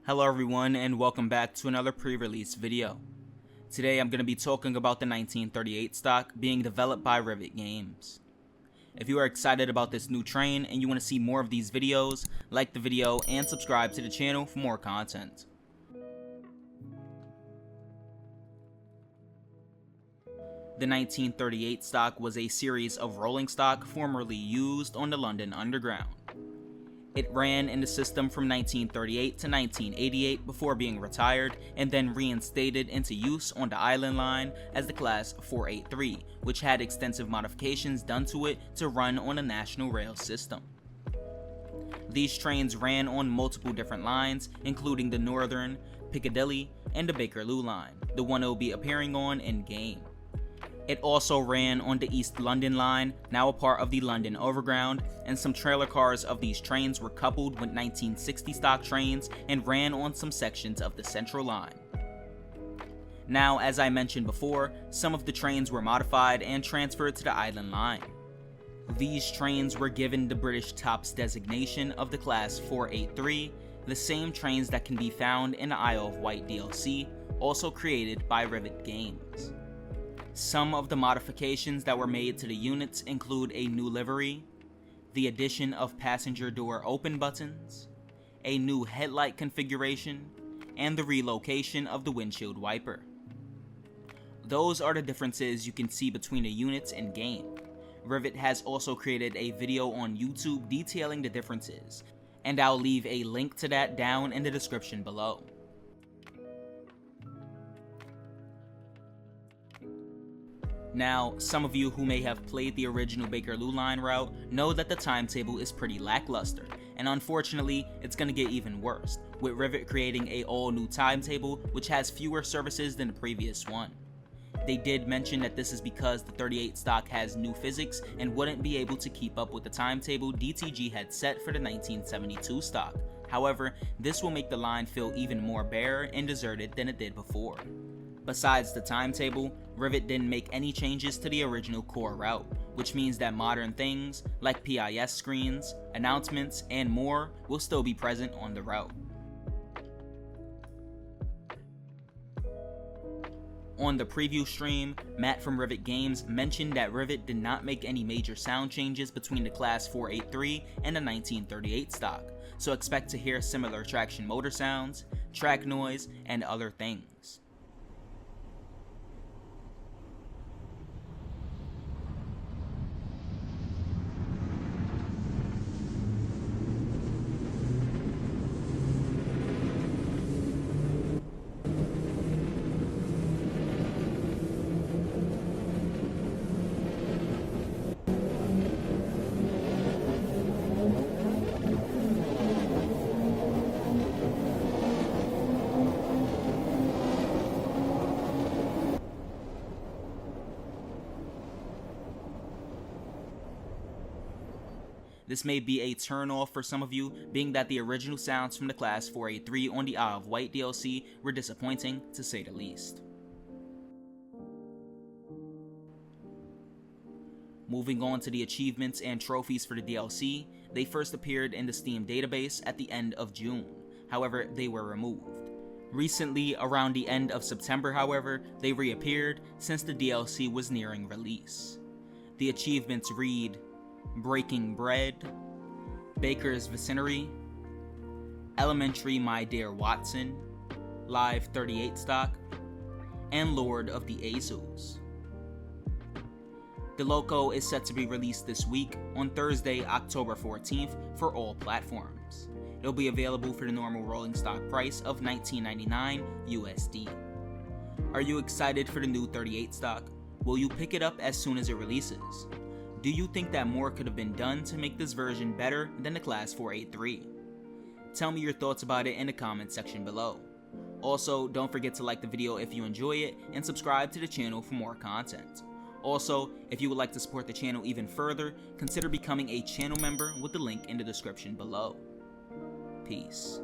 Hello everyone and welcome back to another pre-release video. Today I'm going to be talking about the 1938 stock being developed by Rivet Games. If you are excited about this new train and you want to see more of these videos, like the video and subscribe to the channel for more content. The 1938 stock was a series of rolling stock formerly used on the London Underground. It ran in the system from 1938 to 1988 before being retired and then reinstated into use on the Island Line as the Class 483, which had extensive modifications done to it to run on a national rail system. These trains ran on multiple different lines, including the Northern, Piccadilly, and the Bakerloo line, the one it will be appearing on in-game. It also ran on the East London line, now a part of the London Overground, and some trailer cars of these trains were coupled with 1960 stock trains and ran on some sections of the Central line. Now, as I mentioned before, some of the trains were modified and transferred to the Island line. These trains were given the British Tops designation of the Class 483, the same trains that can be found in the Isle of Wight DLC, also created by Rivet Games. Some of the modifications that were made to the units include a new livery, the addition of passenger door open buttons, a new headlight configuration, and the relocation of the windshield wiper. Those are the differences you can see between the units in game. Rivet has also created a video on YouTube detailing the differences, and I'll leave a link to that down in the description below. Now, some of you who may have played the original Bakerloo line route know that the timetable is pretty lackluster, and unfortunately, it's gonna get even worse, with Rivet creating a all-new timetable which has fewer services than the previous one. They did mention that this is because the 38 stock has new physics and wouldn't be able to keep up with the timetable DTG had set for the 1972 stock. However, this will make the line feel even more bare and deserted than it did before. Besides the timetable, Rivet didn't make any changes to the original core route, which means that modern things like PIS screens, announcements, and more will still be present on the route. On the preview stream, Matt from Rivet Games mentioned that Rivet did not make any major sound changes between the Class 483 and the 1938 stock, so expect to hear similar traction motor sounds, track noise, and other things. This may be a turn off for some of you, being that the original sounds from the Class 483 on the Isle of Wight DLC were disappointing, to say the least. Moving on to the achievements and trophies for the DLC, they first appeared in the Steam database at the end of June, however they were removed. Recently, around the end of September however, they reappeared since the DLC was nearing release. The achievements read: Breaking Bread, Baker's Vicinary, Elementary My Dear Watson, Live 38 stock, and Lord of the Azules. The Loco is set to be released this week on Thursday, October 14th for all platforms. It'll be available for the normal rolling stock price of $19.99 USD. Are you excited for the new 38 stock? Will you pick it up as soon as it releases? Do you think that more could have been done to make this version better than the Class 483? Tell me your thoughts about it in the comment section below. Also, don't forget to like the video if you enjoy it and subscribe to the channel for more content. Also, if you would like to support the channel even further, consider becoming a channel member with the link in the description below. Peace.